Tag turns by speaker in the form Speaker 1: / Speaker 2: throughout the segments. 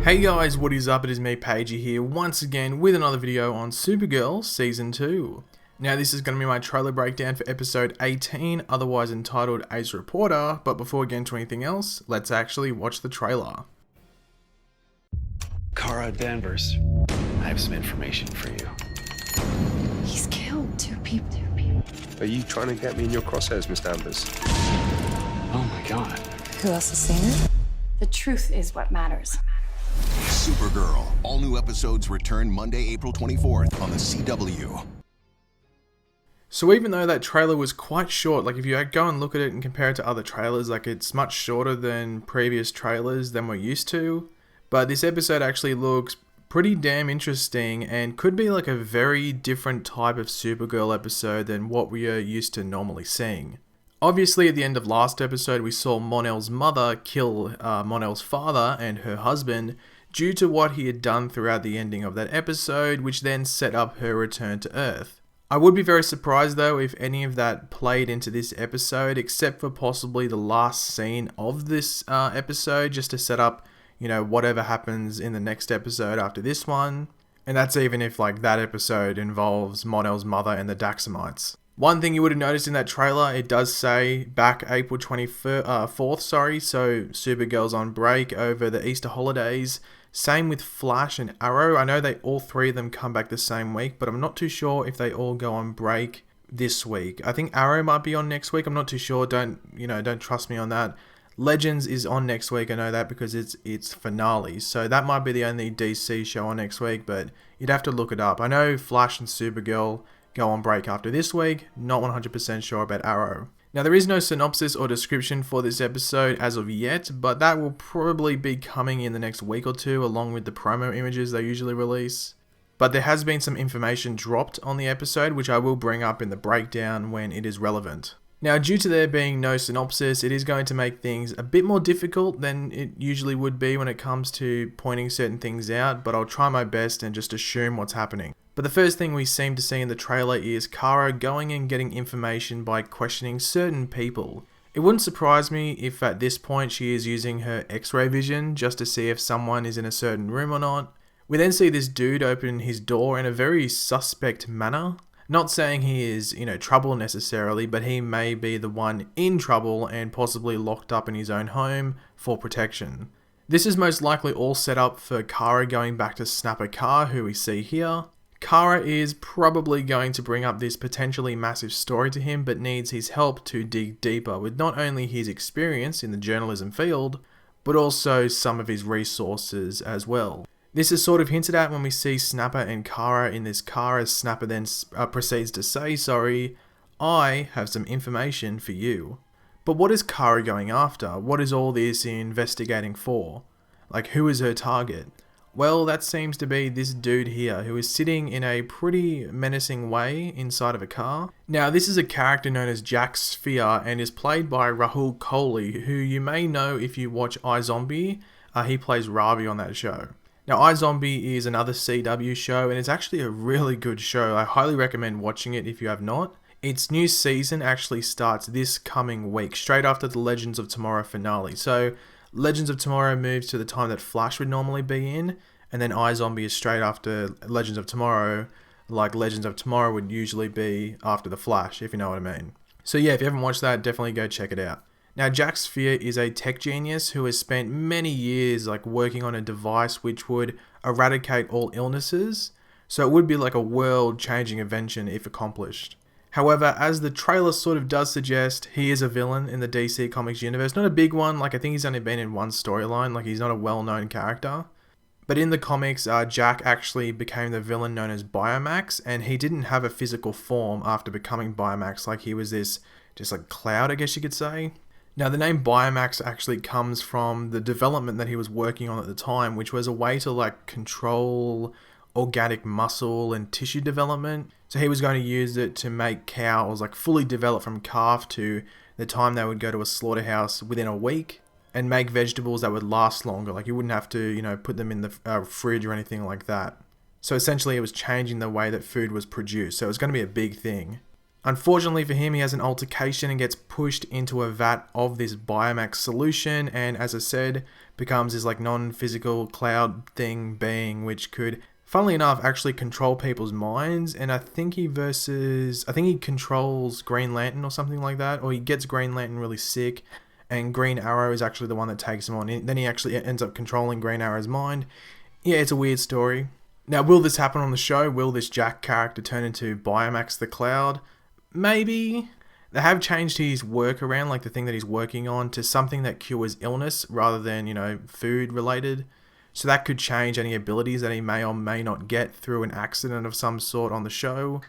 Speaker 1: Hey guys, what is up? It is me, Pagey here, once again with another video on Supergirl Season 2. Now this is going to be my trailer breakdown for episode 18, otherwise entitled Ace Reporter, but before we get into anything else, let's actually watch the trailer.
Speaker 2: Kara Danvers, I have some information for you.
Speaker 3: He's killed two people.
Speaker 4: Are you trying to get me in your crosshairs, Miss Danvers?
Speaker 2: Oh my god.
Speaker 3: Who else has seen it? The truth is what matters.
Speaker 5: Supergirl. All new episodes return Monday, April 24th on the CW.
Speaker 1: So even though that trailer was quite short, like if you go and look at it and compare it to other trailers, like it's much shorter than previous trailers than we're used to. But this episode actually looks pretty damn interesting and could be like a very different type of Supergirl episode than what we are used to normally seeing. Obviously, at the end of last episode, we saw Mon-El's mother kill Mon-El's father and her husband due to what he had done throughout the ending of that episode, which then set up her return to Earth. I would be very surprised though if any of that played into this episode, except for possibly the last scene of this episode, just to set up, you know, whatever happens in the next episode after this one. And that's even if like that episode involves Mon-El's mother and the Daxamites. One thing you would have noticed in that trailer, it does say back April 24th, so Supergirl's on break over the Easter holidays. Same with Flash and Arrow. I know they all three of them come back the same week, but I'm not too sure if they all go on break this week. I think Arrow might be on next week. I'm not too sure. Don't trust me on that. Legends is on next week. I know that because it's finale. So that might be the only DC show on next week, but you'd have to look it up. I know Flash and Supergirl go on break after this week. Not 100% sure about Arrow. Now there is no synopsis or description for this episode as of yet, but that will probably be coming in the next week or two along with the promo images they usually release. But there has been some information dropped on the episode which I will bring up in the breakdown when it is relevant. Now due to there being no synopsis, it is going to make things a bit more difficult than it usually would be when it comes to pointing certain things out, but I'll try my best and just assume what's happening. But the first thing we seem to see in the trailer is Kara going and getting information by questioning certain people. It wouldn't surprise me if at this point she is using her X-ray vision just to see if someone is in a certain room or not. We then see this dude open his door in a very suspect manner. Not saying he is, trouble necessarily, but he may be the one in trouble and possibly locked up in his own home for protection. This is most likely all set up for Kara going back to Snapper Carr, who we see here. Kara is probably going to bring up this potentially massive story to him, but needs his help to dig deeper with not only his experience in the journalism field, but also some of his resources as well. This is sort of hinted at when we see Snapper and Kara in this car, as Snapper then proceeds to say, I have some information for you. But what is Kara going after? What is all this investigating for? Like, who is her target? Well, that seems to be this dude here, who is sitting in a pretty menacing way inside of a car. Now, this is a character known as Jack Sphere, and is played by Rahul Kohli, who you may know if you watch iZombie. He plays Ravi on that show. Now, iZombie is another CW show, and it's actually a really good show. I highly recommend watching it if you have not. Its new season actually starts this coming week, straight after the Legends of Tomorrow finale. So, Legends of Tomorrow moves to the time that Flash would normally be in, and then iZombie is straight after Legends of Tomorrow, like Legends of Tomorrow would usually be after the Flash, if you know what I mean. So yeah, if you haven't watched that, definitely go check it out. Now, Jack Sphere is a tech genius who has spent many years working on a device which would eradicate all illnesses, so it would be like a world-changing invention if accomplished. However, as the trailer sort of does suggest, he is a villain in the DC Comics universe. Not a big one, I think he's only been in one storyline, he's not a well-known character. But in the comics, Jack actually became the villain known as Biomax, and he didn't have a physical form after becoming Biomax, he was this, just cloud, I guess you could say. Now, the name Biomax actually comes from the development that he was working on at the time, which was a way to control organic muscle and tissue development. So he was going to use it to make cows fully develop from calf to the time they would go to a slaughterhouse within a week, and make vegetables that would last longer. You wouldn't have to, put them in the fridge or anything like that. So essentially it was changing the way that food was produced. So it was going to be a big thing. Unfortunately for him, he has an altercation and gets pushed into a vat of this Biomax solution, and as I said, becomes this like non-physical cloud thing being, which could, funnily enough, actually control people's minds. And I think he controls Green Lantern or something like that, or he gets Green Lantern really sick, and Green Arrow is actually the one that takes him on. And then he actually ends up controlling Green Arrow's mind. Yeah, it's a weird story. Now, will this happen on the show? Will this Jack character turn into Biomax the Cloud? Maybe. They have changed his work around, like the thing that he's working on, to something that cures illness rather than, food related. So that could change any abilities that he may or may not get through an accident of some sort on the show.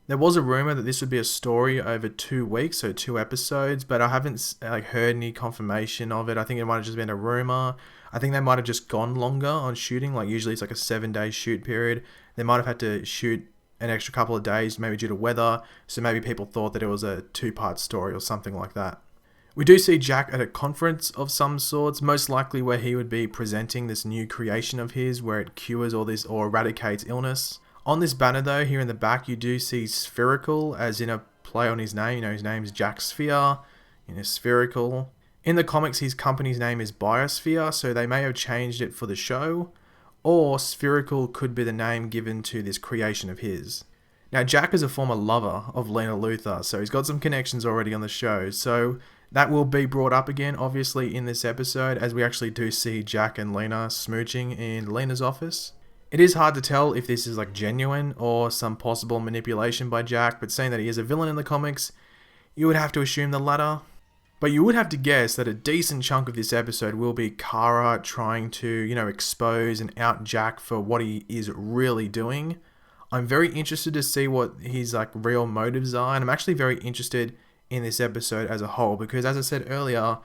Speaker 1: There was a rumor that this would be a story over 2 weeks, so 2 episodes, but I haven't heard any confirmation of it. I think it might have just been a rumor. I think they might have just gone longer on shooting. Like usually it's like a 7-day shoot period. They might have had to shoot an extra couple of days, maybe due to weather, so maybe people thought that it was a 2-part story or something like that. We do see Jack at a conference of some sorts, most likely where he would be presenting this new creation of his, where it cures all this or eradicates illness. On this banner though, here in the back, you do see Spherical, as in a play on his name. His name's Jack Sphere, Spherical. In the comics, his company's name is Biosphere, so they may have changed it for the show. Or Spherical could be the name given to this creation of his. Now, Jack is a former lover of Lena Luthor, so he's got some connections already on the show. So that will be brought up again, obviously, in this episode, as we actually do see Jack and Lena smooching in Lena's office. It is hard to tell if this is like genuine or some possible manipulation by Jack, but saying that he is a villain in the comics, you would have to assume the latter. But you would have to guess that a decent chunk of this episode will be Kara trying to, expose and out Jack for what he is really doing. I'm very interested to see what his real motives are, and I'm actually very interested in this episode as a whole, because as I said earlier,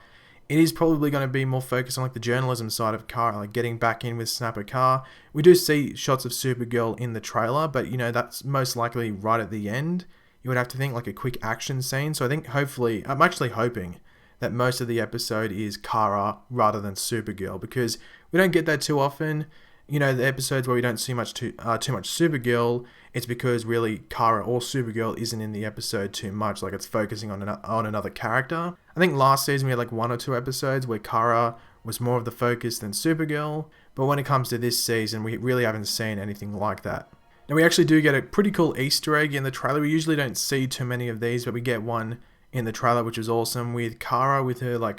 Speaker 1: it is probably going to be more focused on the journalism side of Kara, getting back in with Snapper Carr. We do see shots of Supergirl in the trailer, but that's most likely right at the end. You would have to think a quick action scene. So I think I'm actually hoping that most of the episode is Kara rather than Supergirl, because we don't get that too often. The episodes where we don't see too much Supergirl, it's because really Kara or Supergirl isn't in the episode too much. It's focusing on another character. I think last season we had 1 or 2 episodes where Kara was more of the focus than Supergirl, but when it comes to this season, we really haven't seen anything like that. Now we actually do get a pretty cool Easter egg in the trailer. We usually don't see too many of these, but we get one in the trailer, which is awesome, with Kara with her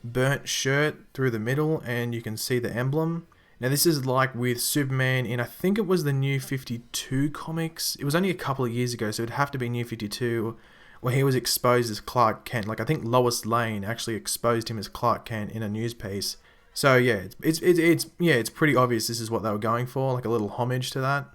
Speaker 1: burnt shirt through the middle, and you can see the emblem. Now this is with Superman in, I think it was the New 52 comics. It was only a couple of years ago, so it'd have to be New 52, where he was exposed as Clark Kent. I think Lois Lane actually exposed him as Clark Kent in a news piece. So yeah, it's pretty obvious this is what they were going for, a little homage to that.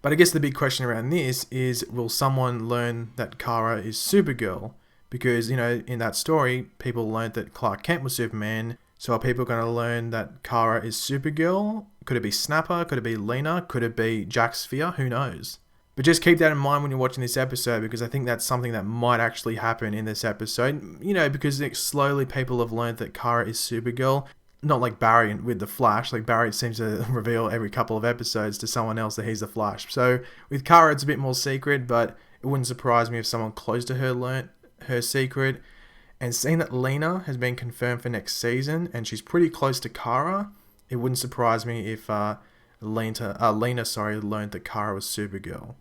Speaker 1: But I guess the big question around this is, will someone learn that Kara is Supergirl? Because, in that story, people learned that Clark Kent was Superman. So are people going to learn that Kara is Supergirl? Could it be Snapper? Could it be Lena? Could it be Jack Sphere? Who knows? But just keep that in mind when you're watching this episode, because I think that's something that might actually happen in this episode. Because slowly people have learned that Kara is Supergirl. Not like Barry with the Flash. Barry seems to reveal every couple of episodes to someone else that he's the Flash. So with Kara, it's a bit more secret, but it wouldn't surprise me if someone close to her learnt her secret. And seeing that Lena has been confirmed for next season, and she's pretty close to Kara, it wouldn't surprise me if Lena learned that Kara was Supergirl.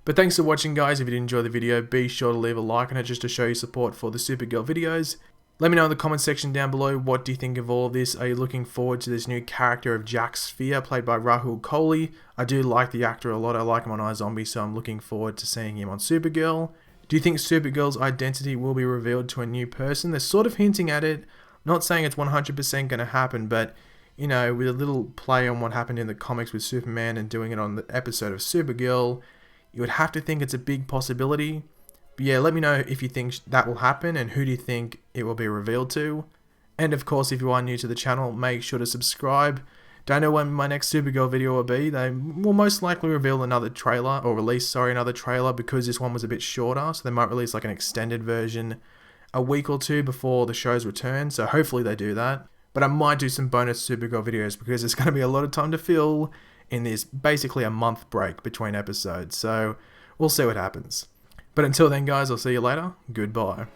Speaker 1: But thanks for watching, guys. If you did enjoy the video, be sure to leave a like on it just to show your support for the Supergirl videos. Let me know in the comment section down below, what do you think of all of this? Are you looking forward to this new character of Jack Sphere, played by Rahul Kohli? I do like the actor a lot. I like him on iZombie, so I'm looking forward to seeing him on Supergirl. Do you think Supergirl's identity will be revealed to a new person? They're sort of hinting at it. Not saying it's 100% going to happen, but, with a little play on what happened in the comics with Superman and doing it on the episode of Supergirl, you would have to think it's a big possibility. But yeah, let me know if you think that will happen, and who do you think it will be revealed to. And of course, if you are new to the channel, make sure to subscribe. Don't know when my next Supergirl video will be. They will most likely reveal another trailer, or release another trailer, because this one was a bit shorter, so they might release an extended version a week or 2 before the show's return, so hopefully they do that. But I might do some bonus Supergirl videos, because it's going to be a lot of time to fill in this basically a month break between episodes, so we'll see what happens. But until then, guys, I'll see you later. Goodbye.